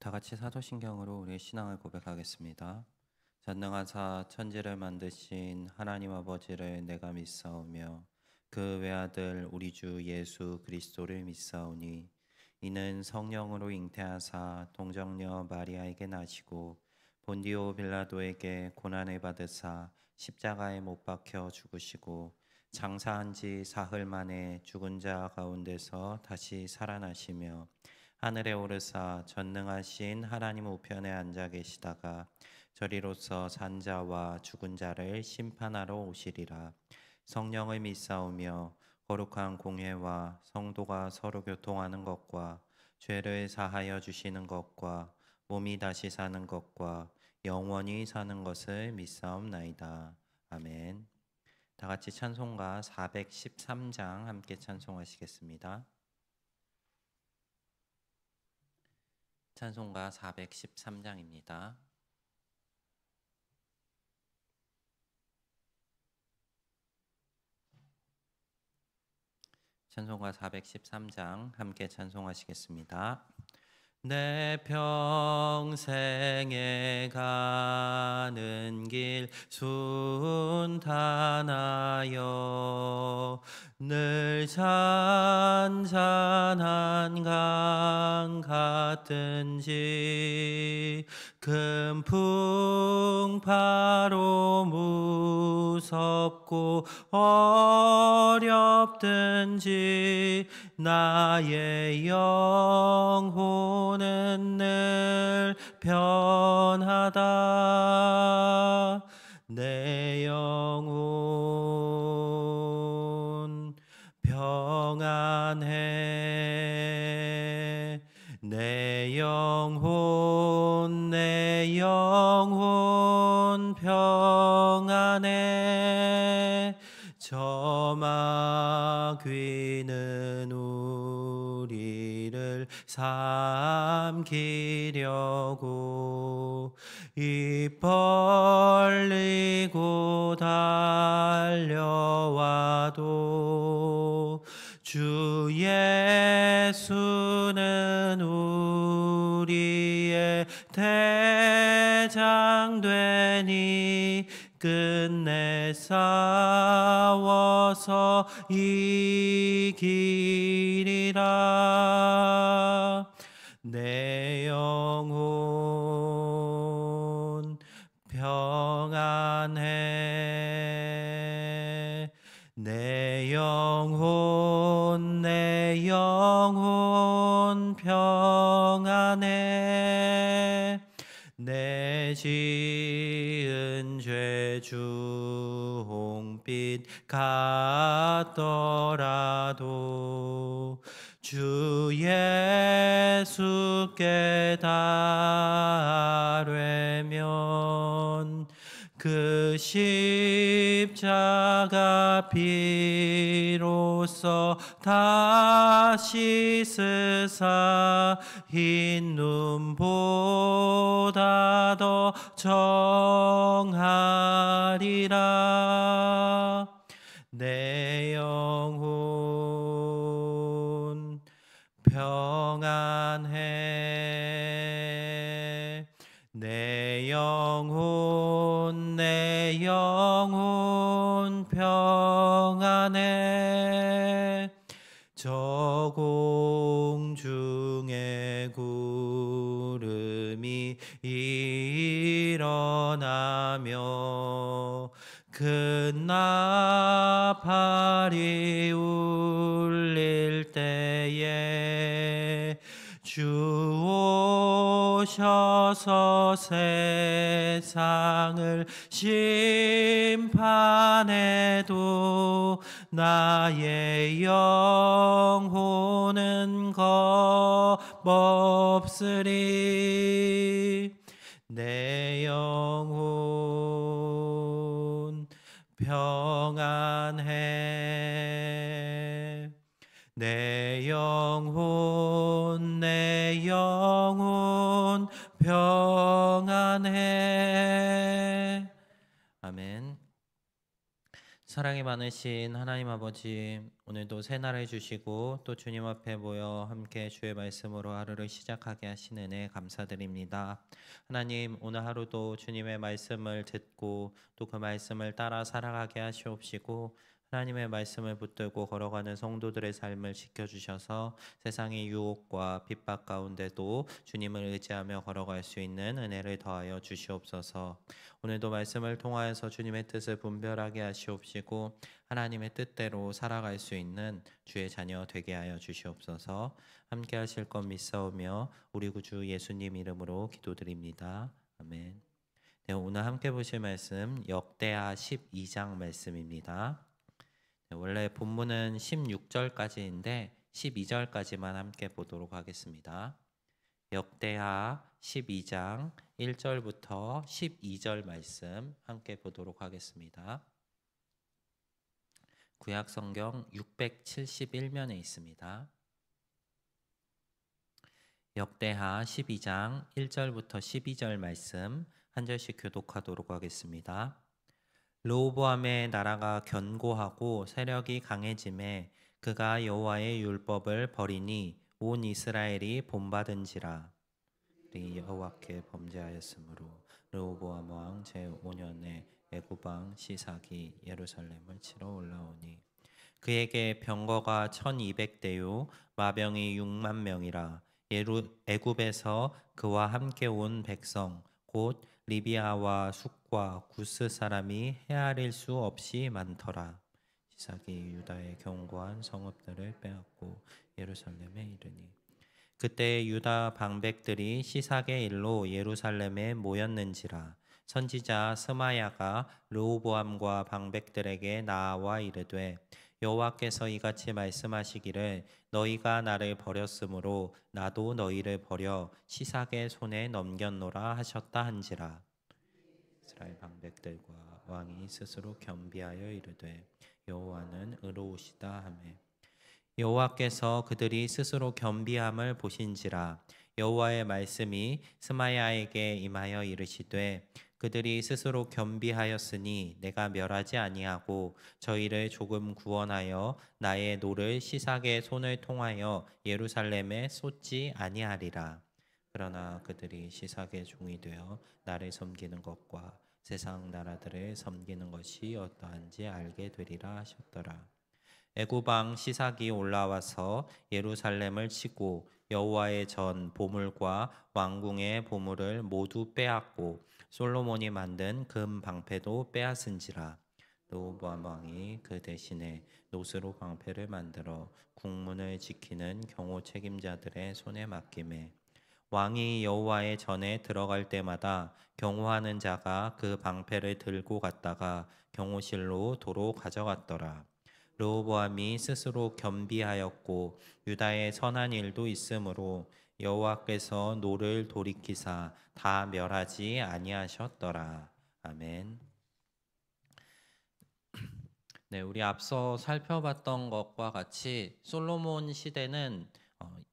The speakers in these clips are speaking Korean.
다 같이 사도신경으로 우리의 신앙을 고백하겠습니다. 전능하사 천지를 만드신 하나님 아버지를 내가 믿사오며 그 외아들 우리 주 예수 그리스도를 믿사오니 이는 성령으로 잉태하사 동정녀 마리아에게 나시고 본디오 빌라도에게 고난을 받으사 십자가에 못 박혀 죽으시고 장사한 지 사흘 만에 죽은 자 가운데서 다시 살아나시며 하늘에 오르사 전능하신 하나님 우편에 앉아 계시다가 저리로서 산자와 죽은 자를 심판하러 오시리라. 성령을 믿사오며 거룩한 공회와 성도가 서로 교통하는 것과 죄를 사하여 주시는 것과 몸이 다시 사는 것과 영원히 사는 것을 믿사옵나이다. 아멘. 다 같이 찬송가 413장 함께 찬송하시겠습니다. 찬송가 413장입니다. 찬송가 413장 함께 찬송하시겠습니다. 내 평생에 가는 길 순탄하여 늘 잔잔한 강 같든지 큰 풍파로 무섭고 어렵든지 나의 영혼은 늘 편하다. 내 영혼 평안해. 내 영혼 평안해. 저 마귀는 우리를 삼키려고 입 벌리고 달려와도 주 예수는 우리의 대장 되니 끝내 싸워서 이기리라. 내 영혼 평안해. 내 영혼 평안해. 내 지은 죄 주홍빛 같더라도 주 예수께 달되면 그 십자가 피로써 다시 쓰사 흰 눈보다 더 정하리라. 내 영혼 평안해. 내 영혼 평안해. 저 공중에 구름이 일어나며 큰 나팔이 울릴 때에 주 오셔서 세상을 심판해도 나의 영혼은 겁없으리. 내 영혼 평안해. 내 영혼 평안해. 아멘. 사랑이 많으신 하나님 아버지, 오늘도 새 날을 주시고 또 주님 앞에 모여 함께 주의 말씀으로 하루를 시작하게 하신 은혜 감사드립니다. 하나님, 오늘 하루도 주님의 말씀을 듣고 또 그 말씀을 따라 살아가게 하시옵시고, 하나님의 말씀을 붙들고 걸어가는 성도들의 삶을 지켜주셔서 세상의 유혹과 핍박 가운데도 주님을 의지하며 걸어갈 수 있는 은혜를 더하여 주시옵소서. 오늘도 말씀을 통하여서 주님의 뜻을 분별하게 하시옵시고 하나님의 뜻대로 살아갈 수 있는 주의 자녀 되게 하여 주시옵소서. 함께 하실 것 믿사오며 우리 구주 예수님 이름으로 기도드립니다. 아멘. 네, 오늘 함께 보실 말씀 역대하 12장 말씀입니다. 네, 원래 본문은 16절까지인데 12절까지만 함께 보도록 하겠습니다. 역대하 12장 1절부터 12절 말씀 함께 보도록 하겠습니다. 구약 성경 671면에 있습니다. 역대하 12장 1절부터 12절 말씀 한 절씩 교독하도록 하겠습니다. 르호보암의 나라가 견고하고 세력이 강해짐에 그가 여호와의 율법을 버리니 온 이스라엘이 본받은지라. 우리 여호와께 범죄하였으므로 르호보암 왕 제5년에 애굽 왕 시삭이 예루살렘을 치러 올라오니 그에게 병거가 1200대요 마병이 6만 명이라. 애굽에서 그와 함께 온 백성 곧 리비아와 숙과 구스 사람이 헤아릴 수 없이 많더라. 시삭이 유다의 견고한 성읍들을 빼앗고 예루살렘에 이르니 그때 유다 방백들이 시삭의 일로 예루살렘에 모였는지라. 선지자 스마야가 르호보암과 방백들에게 나아와 이르되 여호와께서 이같이 말씀하시기를 너희가 나를 버렸으므로 나도 너희를 버려 시삭의 손에 넘겼노라 하셨다 한지라. 이스라엘 방백들과 왕이 스스로 겸비하여 이르되 여호와는 의로우시다 하매 여호와께서 그들이 스스로 겸비함을 보신지라. 여호와의 말씀이 스마야에게 임하여 이르시되 그들이 스스로 겸비하였으니 내가 멸하지 아니하고 저희를 조금 구원하여 나의 노를 시삭의 손을 통하여 예루살렘에 쏟지 아니하리라. 그러나 그들이 시삭의 종이 되어 나를 섬기는 것과 세상 나라들을 섬기는 것이 어떠한지 알게 되리라 하셨더라. 애굽 왕 시삭이 올라와서 예루살렘을 치고 여호와의 전 보물과 왕궁의 보물을 모두 빼앗고 솔로몬이 만든 금 방패도 빼앗은지라. 르호보암 왕이 그 대신에 노스로 방패를 만들어 국문을 지키는 경호 책임자들의 손에 맡기매 왕이 여호와의 전에 들어갈 때마다 경호하는 자가 그 방패를 들고 갔다가 경호실로 도로 가져갔더라. 르호보암이 스스로 겸비하였고 유다의 선한 일도 있으므로 여호와께서 노를 돌이키사 다 멸하지 아니하셨더라. 아멘. 네, 우리 앞서 살펴봤던 것과 같이 솔로몬 시대는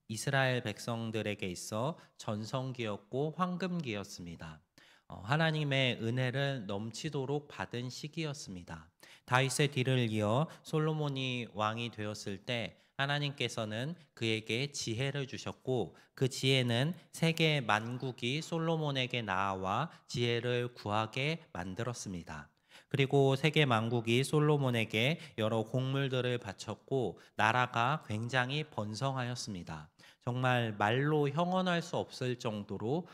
이스라엘 백성들에게 있어 전성기였고 황금기였습니다. 하나님의 은혜를 넘치도록 받은 시기였습니다. 다윗의 뒤를 이어 솔로몬이 왕이 되었을 때 하나님께서는 그에게 지혜를 주셨고 그 지혜는 세계 만국이 솔로몬에게 나아와 지혜를 구하게 만들었습니다. 그리고 세계 만국이 솔로몬에게 여러 곡물들을 바쳤고 나라가 굉장히 번성하였습니다. 정말 말로 형언할 수 없을 정도로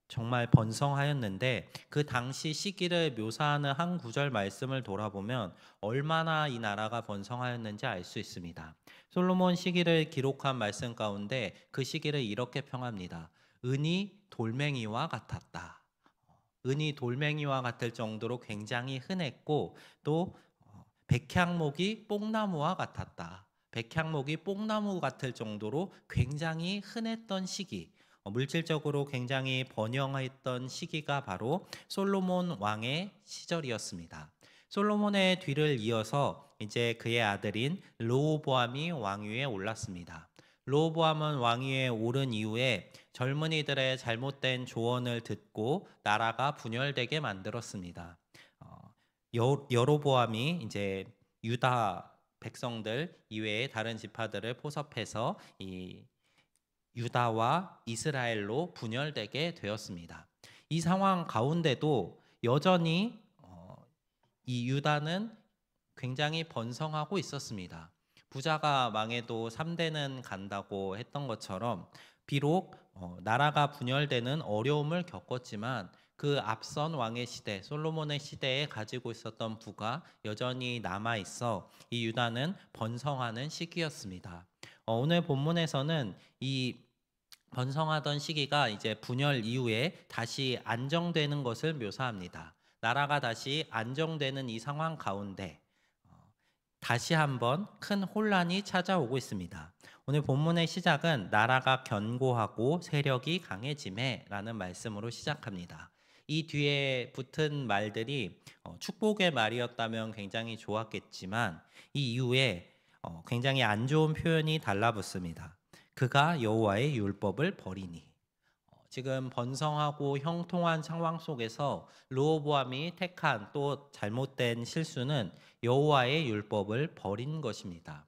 정말 번성하였는데 그 당시 시기를 묘사하는 한 구절 말씀을 돌아보면 얼마나 이 나라가 번성하였는지 알 수 있습니다. 솔로몬 시기를 기록한 말씀 가운데 그 시기를 이렇게 평합니다. 은이 돌멩이와 같았다. 은이 돌멩이와 같을 정도로 굉장히 흔했고 또 백향목이 뽕나무와 같았다. 백향목이 뽕나무 같을 정도로 굉장히 흔했던 시기, 물질적으로 굉장히 번영했던 시기가 바로 솔로몬 왕의 시절이었습니다. 솔로몬의 뒤를 이어서 이제 그의 아들인 르호보암이 왕위에 올랐습니다. 르호보암은 왕위에 오른 이후에 젊은이들의 잘못된 조언을 듣고 나라가 분열되게 만들었습니다. 여로보암이 이제 유다 백성들 이외에 다른 지파들을 포섭해서 이 유다와 이스라엘로 분열되게 되었습니다. 이 상황 가운데도 여전히 이 유다는 굉장히 번성하고 있었습니다. 부자가 망해도 3대는 간다고 했던 것처럼 비록 나라가 분열되는 어려움을 겪었지만 그 앞선 왕의 시대, 솔로몬의 시대에 가지고 있었던 부가 여전히 남아 있어 이 유다는 번성하는 시기였습니다. 오늘 본문에서는 이 번성하던 시기가 이제 분열 이후에 다시 안정되는 것을 묘사합니다. 나라가 다시 안정되는 이 상황 가운데 다시 한번 큰 혼란이 찾아오고 있습니다. 오늘 본문의 시작은 나라가 견고하고 세력이 강해짐에라는 말씀으로 시작합니다. 이 뒤에 붙은 말들이 축복의 말이었다면 굉장히 좋았겠지만 이 이후에 굉장히 안 좋은 표현이 달라붙습니다. 그가 여호와의 율법을 버리니. 지금 번성하고 형통한 상황 속에서 르호보암이 택한 또 잘못된 실수는 여호와의 율법을 버린 것입니다.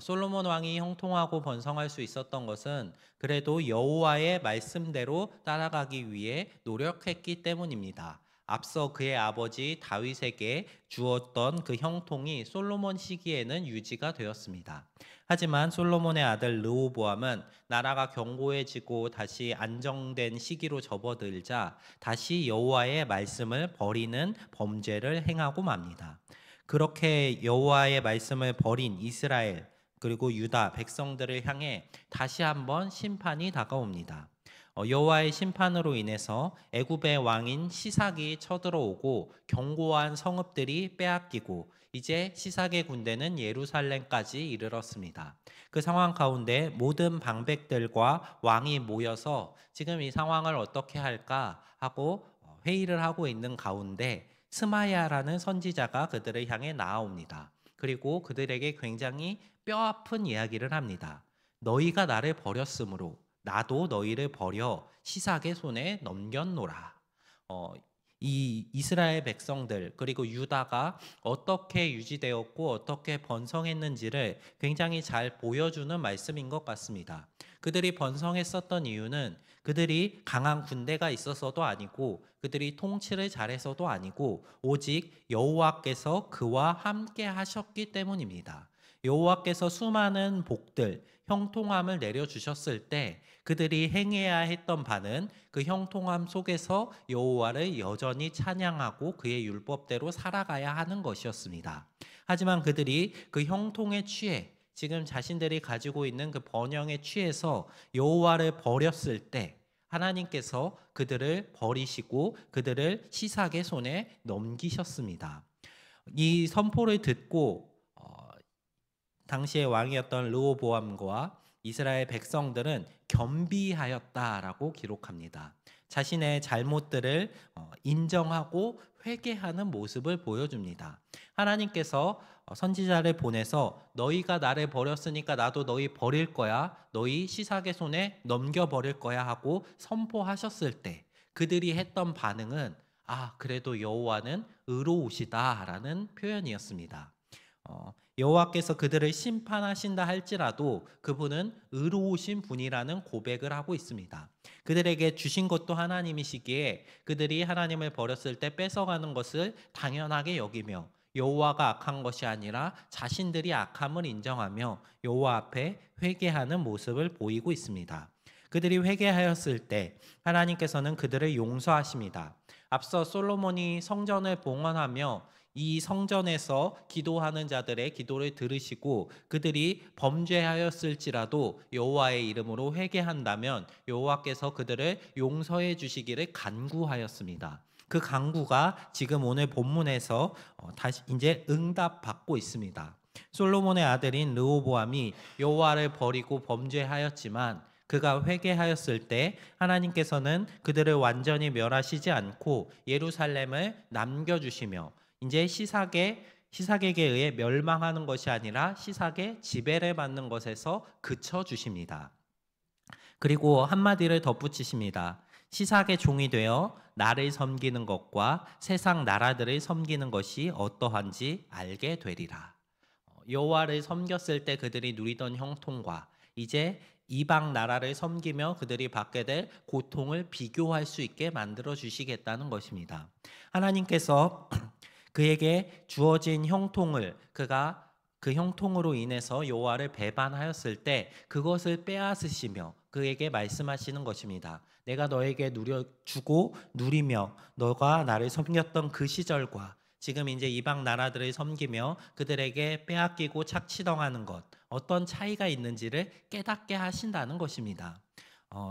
솔로몬 왕이 형통하고 번성할 수 있었던 것은 그래도 여호와의 말씀대로 따라가기 위해 노력했기 때문입니다. 앞서 그의 아버지 다윗에게 주었던 그 형통이 솔로몬 시기에는 유지가 되었습니다. 하지만 솔로몬의 아들 르호보암은 나라가 견고해지고 다시 안정된 시기로 접어들자 다시 여호와의 말씀을 버리는 범죄를 행하고 맙니다. 그렇게 여호와의 말씀을 버린 이스라엘 그리고 유다 백성들을 향해 다시 한번 심판이 다가옵니다. 여호와의 심판으로 인해서 애굽의 왕인 시삭이 쳐들어오고 견고한 성읍들이 빼앗기고 이제 시삭의 군대는 예루살렘까지 이르렀습니다. 그 상황 가운데 모든 방백들과 왕이 모여서 지금 이 상황을 어떻게 할까 하고 회의를 하고 있는 가운데 스마야라는 선지자가 그들을 향해 나아옵니다. 그리고 그들에게 굉장히 뼈아픈 이야기를 합니다. 너희가 나를 버렸으므로 나도 너희를 버려 시삭의 손에 넘겼노라. 이 이스라엘 백성들 그리고 유다가 어떻게 유지되었고 어떻게 번성했는지를 굉장히 잘 보여주는 말씀인 것 같습니다. 그들이 번성했었던 이유는 그들이 강한 군대가 있어서도 아니고 그들이 통치를 잘해서도 아니고 오직 여호와께서 그와 함께 하셨기 때문입니다. 여호와께서 수많은 복들, 형통함을 내려주셨을 때 그들이 행해야 했던 바는 그 형통함 속에서 여호와를 여전히 찬양하고 그의 율법대로 살아가야 하는 것이었습니다. 하지만 그들이 그 형통에 취해 지금 자신들이 가지고 있는 그 번영에 취해서 여호와를 버렸을 때 하나님께서 그들을 버리시고 그들을 시삭의 손에 넘기셨습니다. 이 선포를 듣고 당시의 왕이었던 르호보암과 이스라엘 백성들은 겸비하였다라고 기록합니다. 자신의 잘못들을 인정하고 회개하는 모습을 보여줍니다. 하나님께서 선지자를 보내서 너희가 나를 버렸으니까 나도 너희 버릴 거야. 너희 시삭의 손에 넘겨버릴 거야 하고 선포하셨을 때 그들이 했던 반응은 그래도 여호와는 의로우시다라는 표현이었습니다. 여호와께서 그들을 심판하신다 할지라도 그분은 의로우신 분이라는 고백을 하고 있습니다. 그들에게 주신 것도 하나님이시기에 그들이 하나님을 버렸을 때 뺏어가는 것을 당연하게 여기며 여호와가 악한 것이 아니라 자신들이 악함을 인정하며 여호와 앞에 회개하는 모습을 보이고 있습니다. 그들이 회개하였을 때 하나님께서는 그들을 용서하십니다. 앞서 솔로몬이 성전을 봉헌하며 이 성전에서 기도하는 자들의 기도를 들으시고 그들이 범죄하였을지라도 여호와의 이름으로 회개한다면 여호와께서 그들을 용서해 주시기를 간구하였습니다. 그 간구가 지금 오늘 본문에서 다시 이제 응답받고 있습니다. 솔로몬의 아들인 르호보암이 여호와를 버리고 범죄하였지만 그가 회개하였을 때 하나님께서는 그들을 완전히 멸하시지 않고 예루살렘을 남겨주시며 이제 시삭에게 의해 멸망하는 것이 아니라 시삭의 지배를 받는 것에서 그쳐 주십니다. 그리고 한마디를 덧붙이십니다. 시삭의 종이 되어 나를 섬기는 것과 세상 나라들을 섬기는 것이 어떠한지 알게 되리라. 여호와를 섬겼을 때 그들이 누리던 형통과 이제 이방 나라를 섬기며 그들이 받게 될 고통을 비교할 수 있게 만들어 주시겠다는 것입니다. 하나님께서 그에게 주어진 형통을 그가 그 형통으로 인해서 여호와를 배반하였을 때 그것을 빼앗으시며 그에게 말씀하시는 것입니다. 내가 너에게 주고 누리며 너가 나를 섬겼던 그 시절과 지금 이제 이방 나라들을 섬기며 그들에게 빼앗기고 착취당하는 것 어떤 차이가 있는지를 깨닫게 하신다는 것입니다.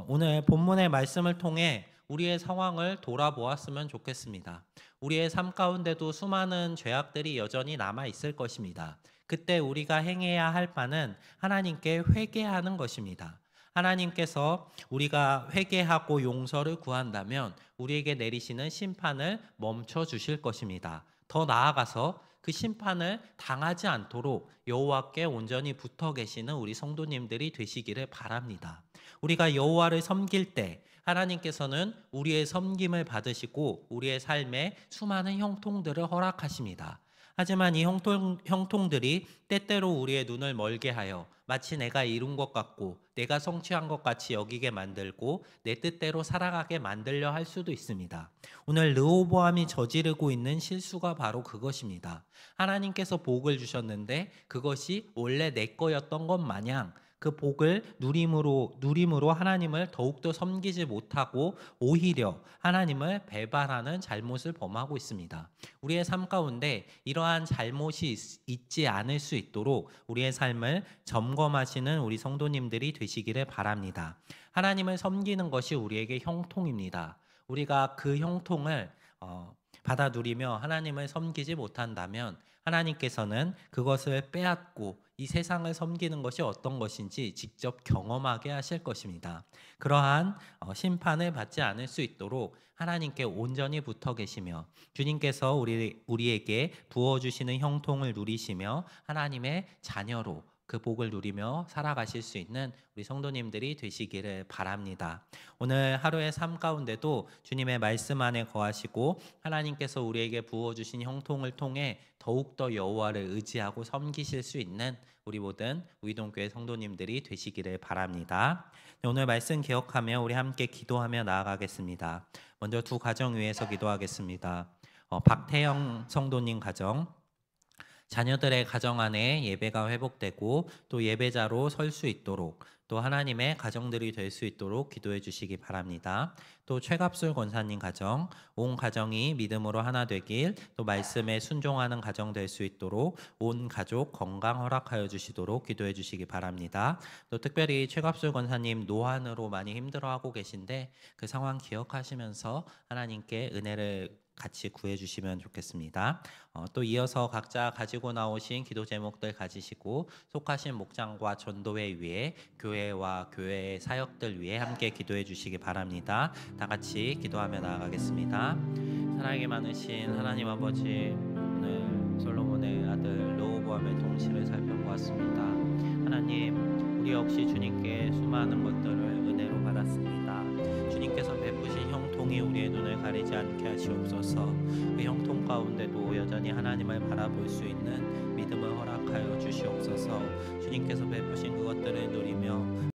오늘 본문의 말씀을 통해 우리의 상황을 돌아보았으면 좋겠습니다. 우리의 삶 가운데도 수많은 죄악들이 여전히 남아 있을 것입니다. 그때 우리가 행해야 할 바는 하나님께 회개하는 것입니다. 하나님께서 우리가 회개하고 용서를 구한다면 우리에게 내리시는 심판을 멈춰 주실 것입니다. 더 나아가서 그 심판을 당하지 않도록 여호와께 온전히 붙어 계시는 우리 성도님들이 되시기를 바랍니다. 우리가 여호와를 섬길 때 하나님께서는 우리의 섬김을 받으시고 우리의 삶에 수많은 형통들을 허락하십니다. 하지만 이 형통들이 때때로 우리의 눈을 멀게 하여 마치 내가 이룬 것 같고 내가 성취한 것 같이 여기게 만들고 내 뜻대로 살아가게 만들려 할 수도 있습니다. 오늘 르호보암이 저지르고 있는 실수가 바로 그것입니다. 하나님께서 복을 주셨는데 그것이 원래 내 거였던 것 마냥 그 복을 누림으로 하나님을 더욱더 섬기지 못하고 오히려 하나님을 배반하는 잘못을 범하고 있습니다. 우리의 삶 가운데 이러한 잘못이 있지 않을 수 있도록 우리의 삶을 점검하시는 우리 성도님들이 되시기를 바랍니다. 하나님을 섬기는 것이 우리에게 형통입니다. 우리가 그 형통을 받아 누리며 하나님을 섬기지 못한다면 하나님께서는 그것을 빼앗고 이 세상을 섬기는 것이 어떤 것인지 직접 경험하게 하실 것입니다. 그러한 심판을 받지 않을 수 있도록 하나님께 온전히 붙어 계시며 주님께서 우리에게 부어주시는 형통을 누리시며 하나님의 자녀로 그 복을 누리며 살아가실 수 있는 우리 성도님들이 되시기를 바랍니다. 오늘 하루의 삶 가운데도 주님의 말씀 안에 거하시고 하나님께서 우리에게 부어주신 형통을 통해 더욱더 여호와를 의지하고 섬기실 수 있는 우리 모든 우이동교회 성도님들이 되시기를 바랍니다. 오늘 말씀 기억하며 우리 함께 기도하며 나아가겠습니다. 먼저 두 가정 위해서 기도하겠습니다. 박태영 성도님 가정, 자녀들의 가정 안에 예배가 회복되고 또 예배자로 설 수 있도록 또 하나님의 가정들이 될 수 있도록 기도해 주시기 바랍니다. 또 최갑술 권사님 가정, 온 가정이 믿음으로 하나 되길 또 말씀에 순종하는 가정 될 수 있도록 온 가족 건강 허락하여 주시도록 기도해 주시기 바랍니다. 또 특별히 최갑술 권사님 노안으로 많이 힘들어하고 계신데 그 상황 기억하시면서 하나님께 은혜를 같이 구해주시면 좋겠습니다. 또 이어서 각자 가지고 나오신 기도 제목들 가지시고 속하신 목장과 전도회 위에 교회와 교회의 사역들 위해 함께 기도해 주시기 바랍니다. 다 같이 기도하며 나아가겠습니다. 사랑이 많으신 하나님 아버지, 오늘 솔로몬의 아들 르호보암의 통치를 살펴보았습니다. 하나님, 우리 역시 주님께 수많은 것들을 은혜로 받았습니다. 주님께서 베푸신 형통이 우리의 눈을 가리지 않게 하시옵소서. 그 형통 가운데도 여전히 하나님을 바라볼 수 있는 믿음을 허락하여 주시옵소서. 주님께서 베푸신 그것들을 누리며